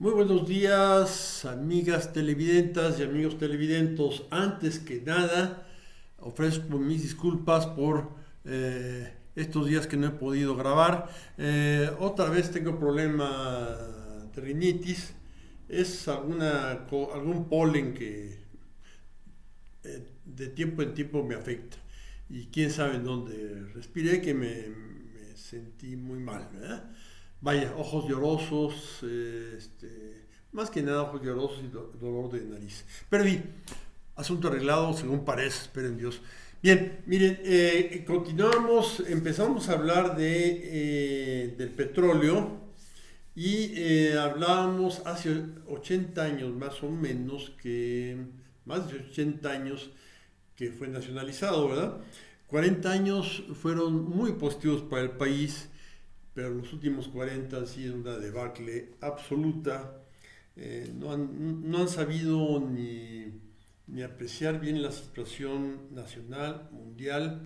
Muy buenos días, amigas televidentas y amigos televidentos. Antes que nada, ofrezco mis disculpas por estos días que no he podido grabar. Otra vez tengo problema de rinitis. Es algún polen que de tiempo en tiempo me afecta. Y quién sabe en dónde respiré que me sentí muy mal, ¿verdad? Vaya, ojos llorosos, más que nada ojos llorosos y dolor de nariz. Pero bien, asunto arreglado según parece, espero en Dios. Bien, miren, continuamos, empezamos a hablar del petróleo y hablábamos hace 80 años más o menos, más de 80 años que fue nacionalizado, ¿verdad? 40 años fueron muy positivos para el país, pero los últimos 40 han sido una debacle absoluta. No han sabido ni apreciar bien la situación nacional, mundial,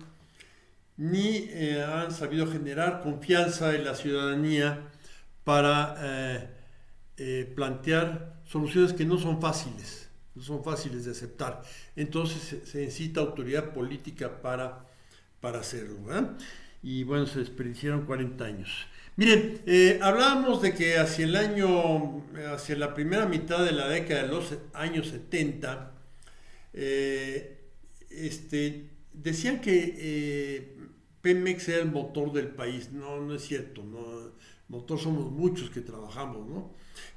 ni han sabido generar confianza en la ciudadanía para plantear soluciones que no son fáciles de aceptar. Entonces se necesita autoridad política para hacerlo, ¿verdad? Y bueno, se desperdiciaron 40 años. Miren, hablábamos de que hacia la primera mitad de la década de los años 70, decían que Pemex era el motor del país. No, no es cierto, no, motor somos muchos que trabajamos, ¿no?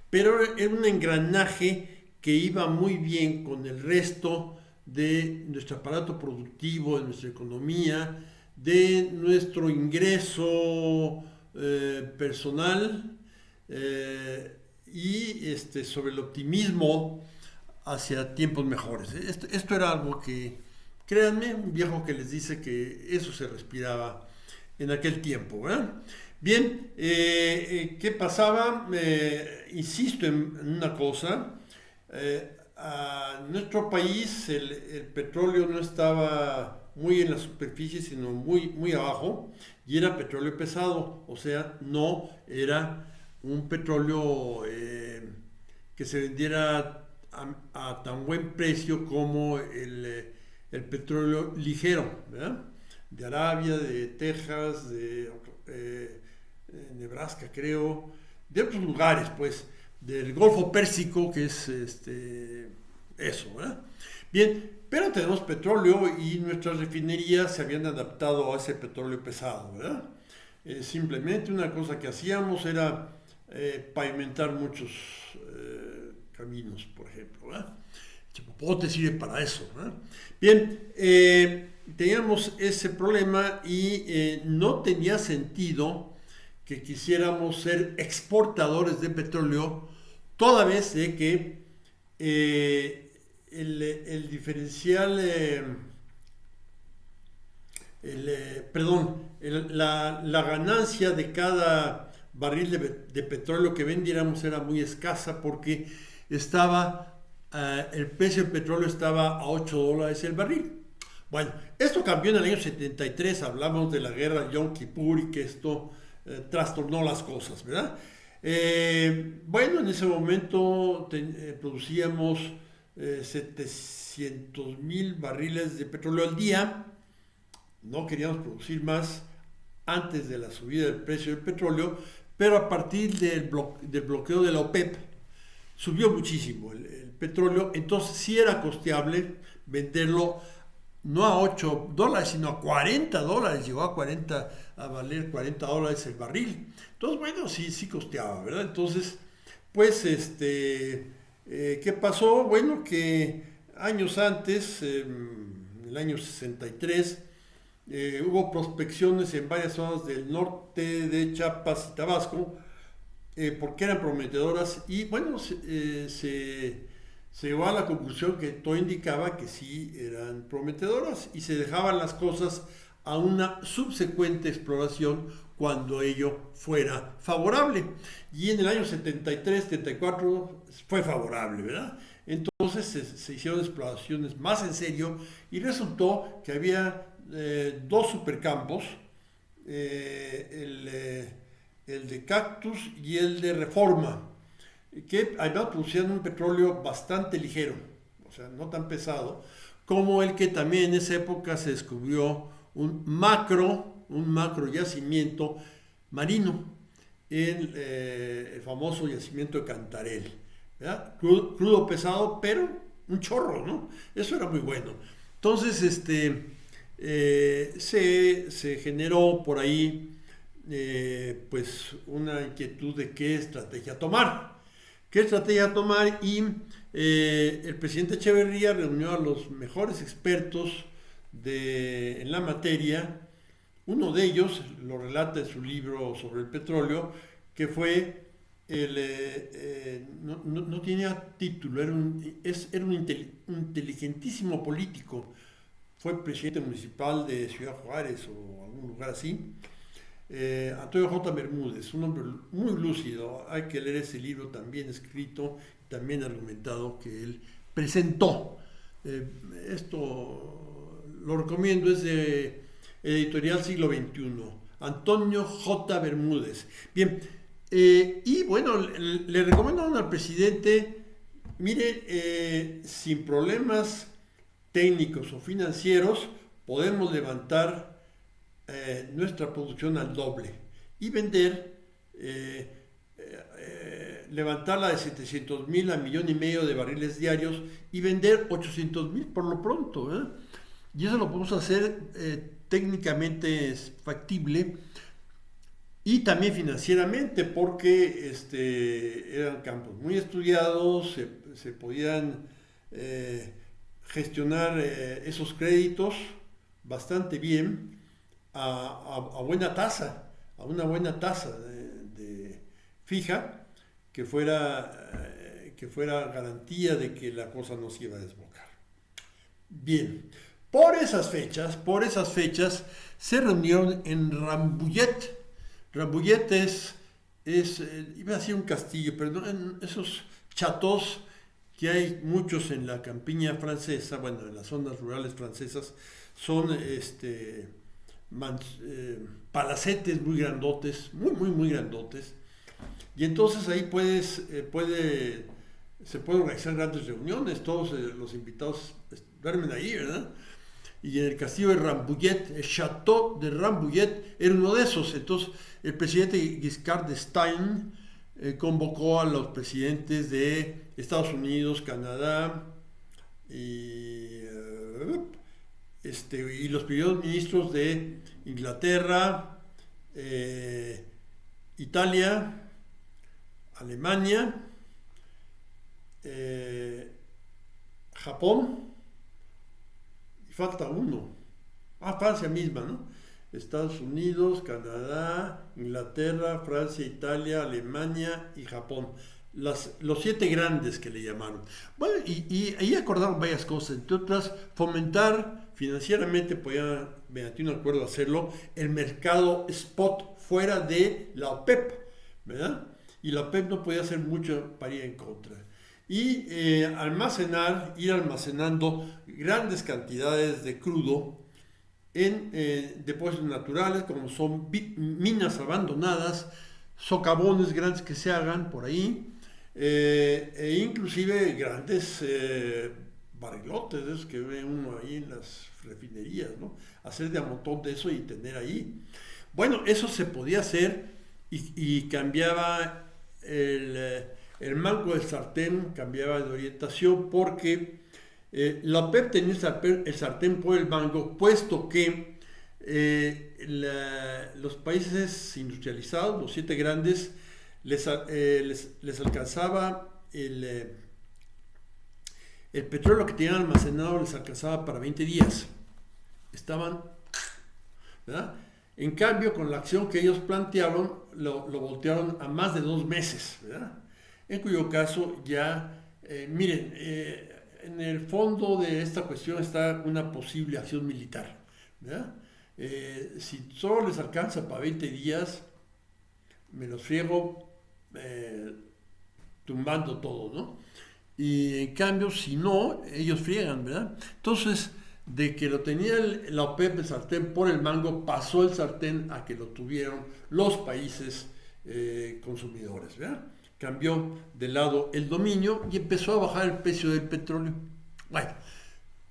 Pero era un engranaje que iba muy bien con el resto de nuestro aparato productivo, de nuestra economía, de nuestro ingreso personal y sobre el optimismo hacia tiempos mejores. Esto era algo que, créanme, un viejo que les dice que eso se respiraba en aquel tiempo, ¿verdad? Bien, ¿qué pasaba? Insisto en una cosa. A nuestro país el petróleo no estaba muy en la superficie, sino muy, muy abajo, y era petróleo pesado, o sea, no era un petróleo que se vendiera a tan buen precio como el petróleo ligero, ¿verdad? De Arabia, de Texas, de Nebraska, creo, de otros lugares, pues, del Golfo Pérsico, que es eso, ¿verdad? Bien, pero tenemos petróleo y nuestras refinerías se habían adaptado a ese petróleo pesado, ¿verdad? Simplemente una cosa que hacíamos era pavimentar muchos caminos, por ejemplo, ¿verdad? Chapopote sirve para eso, ¿verdad? Bien, teníamos ese problema y no tenía sentido que quisiéramos ser exportadores de petróleo, toda vez de que el diferencial, la ganancia de cada barril de petróleo que vendiéramos era muy escasa porque el precio del petróleo estaba a $8 el barril. Bueno, esto cambió en el año 73, hablamos de la guerra de Yom Kippur y que esto trastornó las cosas, ¿verdad? Bueno, en ese momento producíamos 700,000 barriles de petróleo al día. No queríamos producir más antes de la subida del precio del petróleo, pero a partir del bloqueo de la OPEP subió muchísimo el petróleo, entonces sí era costeable venderlo no a $8, sino a $40, llegó a valer $40 el barril. Entonces, bueno, sí costeaba, ¿verdad? Entonces, pues, ¿qué pasó? Bueno, que años antes, en el año 63, hubo prospecciones en varias zonas del norte de Chiapas y Tabasco, porque eran prometedoras y, bueno, se llegó a la conclusión que todo indicaba que sí eran prometedoras y se dejaban las cosas a una subsecuente exploración cuando ello fuera favorable. Y en el año 73, 74 fue favorable, ¿verdad? Entonces se hicieron exploraciones más en serio y resultó que había dos supercampos, el de Cactus y el de Reforma. que además producían un petróleo bastante ligero, o sea, no tan pesado, como el que también en esa época se descubrió un macro yacimiento marino en el famoso yacimiento de Cantarell, ¿verdad? Crudo pesado, pero un chorro, ¿no? Eso era muy bueno. Entonces, se generó por ahí pues una inquietud de qué estrategia tomar. Y el presidente Echeverría reunió a los mejores expertos en la materia. Uno de ellos lo relata en su libro sobre el petróleo, que fue no tenía título, era un inteligentísimo político. Fue presidente municipal de Ciudad Juárez o algún lugar así. Antonio J. Bermúdez, un hombre muy lúcido. Hay que leer ese libro también escrito, también argumentado, que él presentó. Esto lo recomiendo, es de Editorial Siglo XXI. Antonio J. Bermúdez. Bien, y bueno, le recomendaron al presidente, mire, sin problemas técnicos o financieros, podemos levantar nuestra producción al doble y vender, levantarla de 700,000 a 1,5 millones de barriles diarios y vender 800,000 por lo pronto, ¿eh? Y eso lo podemos hacer técnicamente es factible y también financieramente, porque eran campos muy estudiados, se podían gestionar esos créditos bastante bien a buena tasa, a una buena tasa de fija, que fuera garantía de que la cosa no se iba a desbocar. Bien, por esas fechas se reunieron en Rambouillet. Rambouillet iba a ser un castillo, pero no, en esos chateaux que hay muchos en la campiña francesa, bueno, en las zonas rurales francesas, son palacetes muy grandotes, muy grandotes, y entonces ahí se pueden organizar grandes reuniones, todos los invitados duermen ahí, ¿verdad? Y en el castillo de Rambouillet, el Château de Rambouillet, era uno de esos. Entonces el presidente Giscard d'Estaing convocó a los presidentes de Estados Unidos, Canadá y los primeros ministros de Inglaterra, Italia, Alemania, Japón, y falta uno, Francia misma, ¿no? Estados Unidos, Canadá, Inglaterra, Francia, Italia, Alemania y Japón. Los 7 grandes que le llamaron. Bueno, y ahí acordaron varias cosas, entre otras, fomentar financieramente, podían, mediante un acuerdo, hacerlo, el mercado spot fuera de la OPEP, ¿verdad? Y la OPEP no podía hacer mucho para ir en contra. Y ir almacenando grandes cantidades de crudo en depósitos naturales, como son minas abandonadas, socavones grandes que se hagan por ahí, e inclusive grandes barrilotes, esos que ve uno ahí en las refinerías, ¿no? Hacer de a montón de eso y tener ahí. Bueno, eso se podía hacer y cambiaba el mango del sartén, cambiaba de orientación, porque la OPEP tenía el sartén por el mango, puesto que los países industrializados, los 7 grandes, les alcanzaba el petróleo que tenían almacenado, les alcanzaba para 20 días. Estaban, ¿verdad? En cambio, con la acción que ellos plantearon, lo voltearon a más de 2 meses, ¿verdad? En cuyo caso ya, miren, en el fondo de esta cuestión está una posible acción militar, ¿verdad? Si solo les alcanza para 20 días, me los friego tumbando todo, ¿no? Y en cambio, si no, ellos friegan, ¿verdad? Entonces, de que lo tenía la OPEP, el sartén por el mango, pasó el sartén a que lo tuvieron los países consumidores, ¿verdad? cambió de lado el dominio y empezó a bajar el precio del petróleo. Bueno,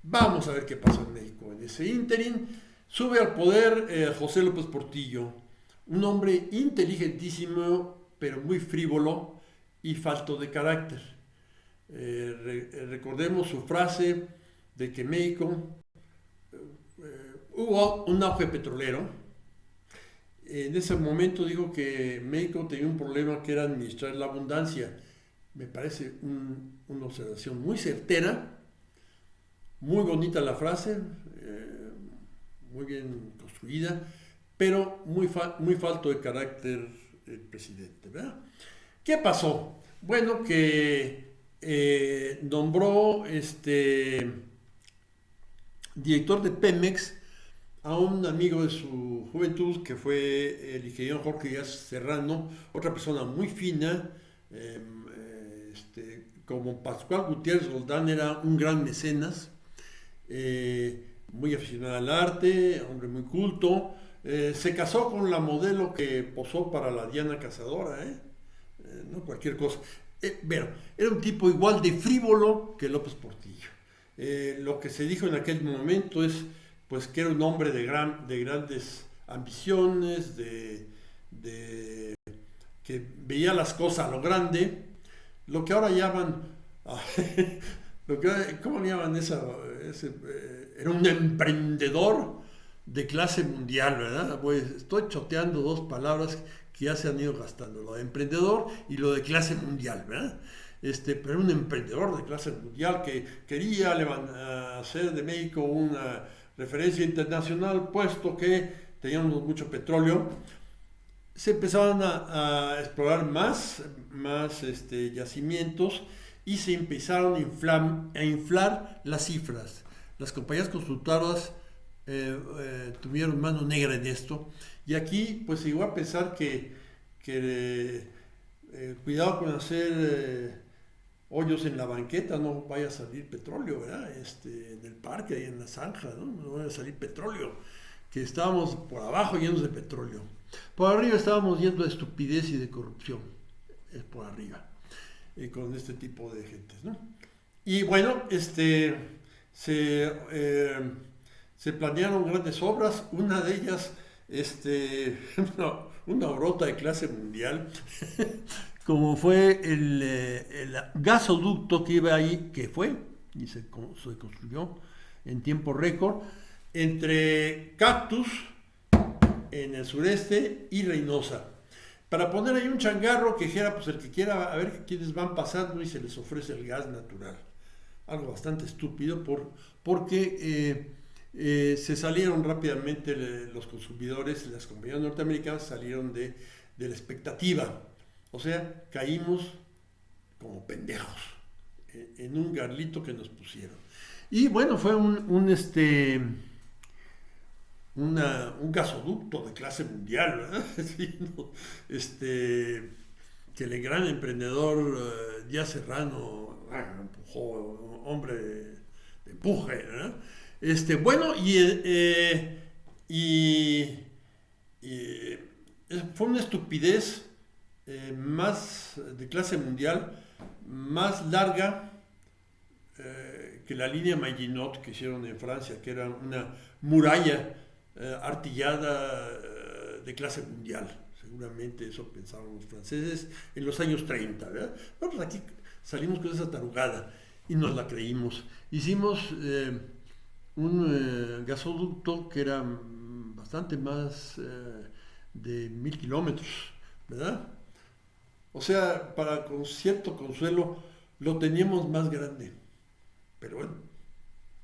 vamos a ver qué pasó en México. En ese ínterin sube al poder José López Portillo, un hombre inteligentísimo, pero muy frívolo y falto de carácter. Recordemos su frase de que México hubo un auge petrolero. En ese momento dijo que México tenía un problema que era administrar la abundancia. Me parece una observación muy certera, muy bonita la frase, muy bien construida, pero muy falto de carácter el presidente, ¿verdad? ¿Qué pasó? Bueno, que nombró director de Pemex a un amigo de su juventud, que fue el ingeniero Jorge Díaz Serrano, otra persona muy fina, como Pascual Gutiérrez Roldán era un gran mecenas, muy aficionado al arte, hombre muy culto. Se casó con la modelo que posó para la Diana Cazadora, no cualquier cosa. Pero era un tipo igual de frívolo que López Portillo. Lo que se dijo en aquel momento es pues que era un hombre de grandes ambiciones, que veía las cosas a lo grande, lo que ahora llaman, ¿cómo le llaman era un emprendedor de clase mundial, ¿verdad? Pues estoy choteando dos palabras que ya se han ido gastando, lo de emprendedor y lo de clase mundial, ¿verdad? Pero un emprendedor de clase mundial que quería hacer de México una referencia internacional, puesto que teníamos mucho petróleo. Se empezaban a explorar más yacimientos y se empezaron a inflar las cifras. Las compañías constructoras tuvieron mano negra en esto, y aquí pues se llegó a pensar que cuidado con hacer hoyos en la banqueta, no vaya a salir petróleo, ¿verdad? En el parque, ahí en la zanja, no vaya a salir petróleo, que estábamos por abajo llenos de petróleo. Por arriba estábamos llenos de estupidez y de corrupción, es por arriba, con este tipo de gentes, ¿no? Y bueno, se planearon grandes obras, una de ellas, una obrota de clase mundial, como fue el gasoducto que iba ahí, que fue, y se construyó en tiempo récord, entre Cactus, en el sureste, y Reynosa, para poner ahí un changarro que dijera, pues el que quiera, a ver quiénes van pasando y se les ofrece el gas natural. Algo bastante estúpido porque se salieron rápidamente los consumidores, las compañías norteamericanas salieron de la expectativa. O sea, caímos como pendejos en un garlito que nos pusieron. Y bueno, fue un gasoducto de clase mundial, ¿verdad? Sí, ¿no? Que el gran emprendedor Díaz Serrano empujó, hombre de empuje, ¿verdad? Bueno, fue una estupidez más de clase mundial, más larga que la línea Maginot que hicieron en Francia, que era una muralla artillada de clase mundial. Seguramente eso pensaban los franceses en los años 30, ¿verdad? Bueno, pues aquí salimos con esa tarugada y nos la creímos. Hicimos un gasoducto que era bastante más de 1000 kilómetros, ¿verdad? O sea, con cierto consuelo lo teníamos más grande. Pero bueno,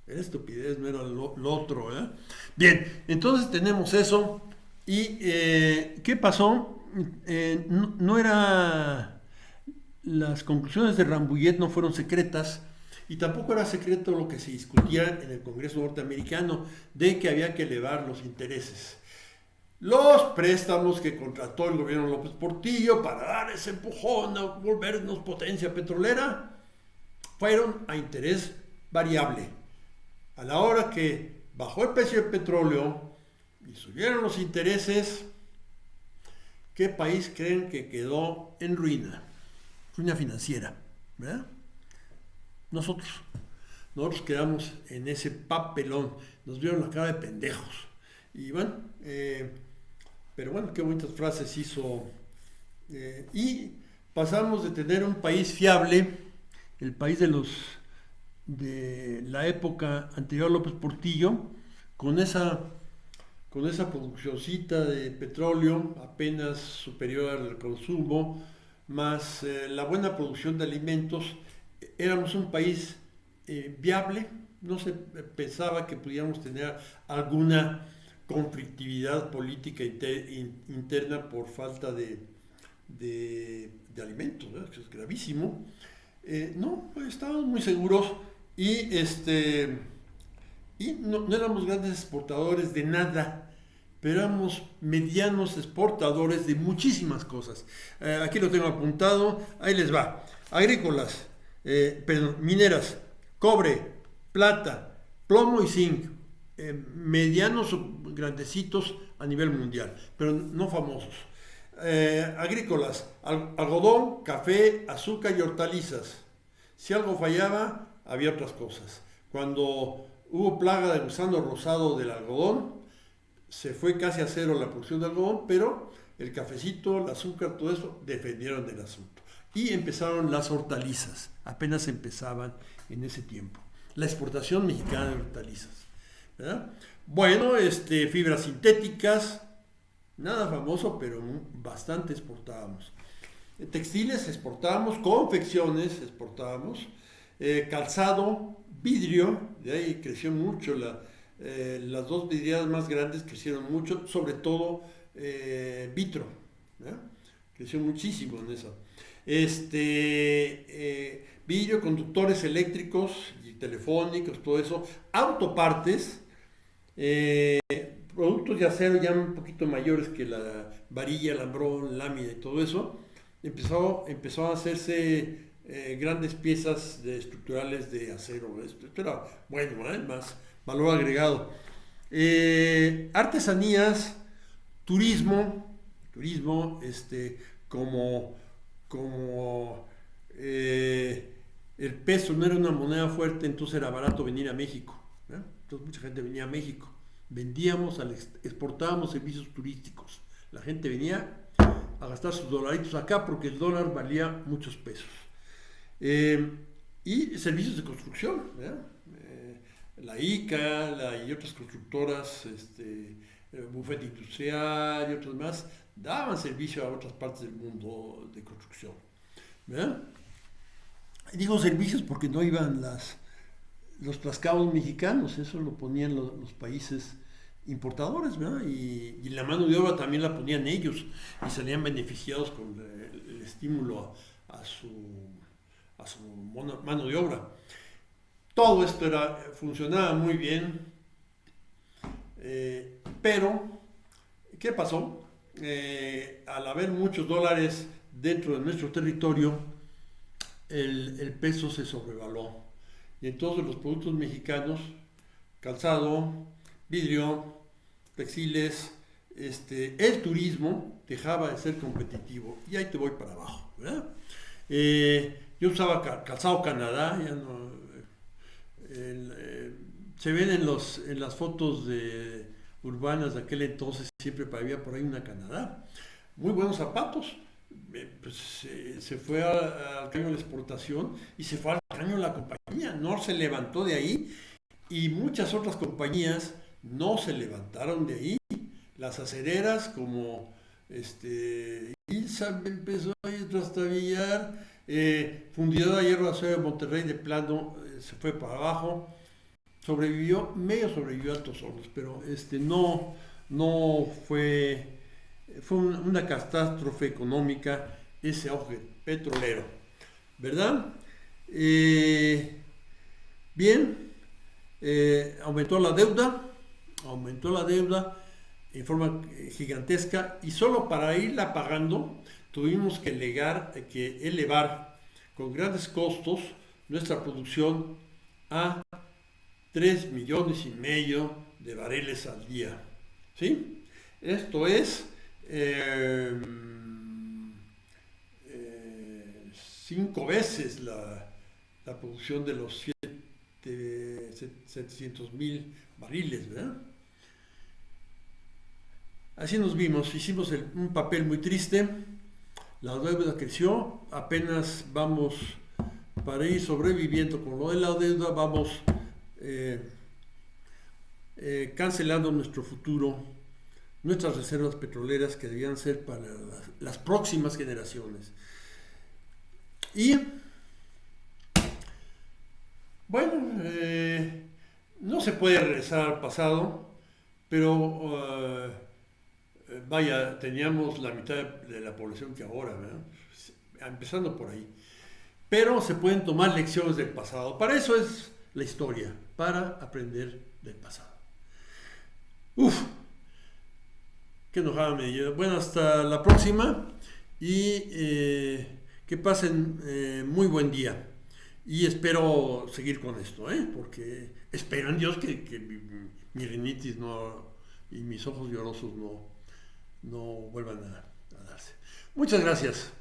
era estupidez, no era lo otro, ¿eh? Bien, entonces tenemos eso. ¿Y qué pasó? No era... Las conclusiones de Rambouillet no fueron secretas, y tampoco era secreto lo que se discutía en el Congreso norteamericano, de que había que elevar los intereses. Los préstamos que contrató el gobierno López Portillo para dar ese empujón a volvernos potencia petrolera fueron a interés variable. A la hora que bajó el precio del petróleo y subieron los intereses, ¿qué país creen que quedó en ruina? ruina financiera, ¿verdad? Nosotros quedamos en ese papelón, nos vieron la cara de pendejos. Y bueno, pero bueno, qué bonitas frases hizo. Y pasamos de tener un país fiable, el país de la época anterior a López Portillo, con esa produccióncita de petróleo apenas superior al consumo, más la buena producción de alimentos, éramos un país viable, no se pensaba que pudiéramos tener alguna conflictividad política interna por falta de alimentos, ¿verdad? Que es gravísimo. No, estábamos muy seguros y no éramos grandes exportadores de nada, pero éramos medianos exportadores de muchísimas cosas. Aquí lo tengo apuntado, ahí les va. Agrícolas, mineras, cobre, plata, plomo y zinc, medianos o grandecitos a nivel mundial, pero no famosos. Agrícolas, algodón, café, azúcar y hortalizas. Si algo fallaba, había otras cosas. Cuando hubo plaga de gusano rosado del algodón, se fue casi a cero la producción de algodón, pero el cafecito, el azúcar, todo eso, defendieron del asunto. Y empezaron las hortalizas, apenas empezaban en ese tiempo. La exportación mexicana de hortalizas, ¿verdad? Bueno, fibras sintéticas, nada famoso, pero bastante exportábamos. Textiles exportábamos, confecciones exportábamos, calzado, vidrio, de ahí creció mucho, las dos vidrieras más grandes crecieron mucho, sobre todo Vitro, ¿verdad? Creció muchísimo en eso. Vidrio, conductores eléctricos y telefónicos, todo eso, autopartes, productos de acero ya un poquito mayores que la varilla, alambrón, lámina y todo eso, empezó a hacerse grandes piezas estructurales de acero. Esto era bueno, más valor agregado. Artesanías, turismo, como el peso no era una moneda fuerte, entonces era barato venir a México, ¿eh? Entonces mucha gente venía a México. Vendíamos, exportábamos servicios turísticos. La gente venía a gastar sus dolaritos acá porque el dólar valía muchos pesos. Y servicios de construcción, ¿verdad? La ICA y otras constructoras, Bufete Industrial y otros más, daban servicio a otras partes del mundo de construcción, ¿verdad? Digo servicios porque no iban los trascabos mexicanos, eso lo ponían los países importadores, ¿verdad? Y la mano de obra también la ponían ellos y salían beneficiados con el estímulo a su mano de obra. Todo esto funcionaba muy bien, pero ¿qué pasó? Al haber muchos dólares dentro de nuestro territorio, el peso se sobrevaluó. Y entonces los productos mexicanos, calzado, vidrio, textiles, el turismo dejaba de ser competitivo. Y ahí te voy para abajo, ¿verdad? Yo usaba calzado Canadá, ya no, se ven en las fotos urbanas de aquel entonces, siempre había por ahí una Canadá. Muy buenos zapatos. Pues, se fue al caño de la exportación y se fue al caño de la compañía. No se levantó de ahí y muchas otras compañías no se levantaron de ahí. Las acereras como ILSA empezó a trastabillar, Fundidora de Hierro Acero de Monterrey de plano se fue para abajo. Medio sobrevivió a Altos Hornos, pero no fue una catástrofe económica ese auge petrolero, ¿verdad? Bien, aumentó la deuda en forma gigantesca y solo para irla pagando tuvimos que elevar con grandes costos nuestra producción a 3,5 millones de barriles al día, ¿sí? Esto es 5 veces la producción de los 700,000 barriles, ¿verdad? Así nos vimos, hicimos un papel muy triste, la deuda creció, apenas vamos, para ir sobreviviendo con lo de la deuda, vamos cancelando nuestro futuro, nuestras reservas petroleras que debían ser para las próximas generaciones. Y bueno, no se puede regresar al pasado, pero vaya, teníamos la mitad de la población que ahora, ¿verdad? Empezando por ahí. Pero se pueden tomar lecciones del pasado. Para eso es la historia, para aprender del pasado. Uf, qué enojada me dio. Bueno, hasta la próxima y que pasen muy buen día. Y espero seguir con esto, porque espero en Dios que mi rinitis y mis ojos llorosos no vuelvan a darse. Muchas gracias.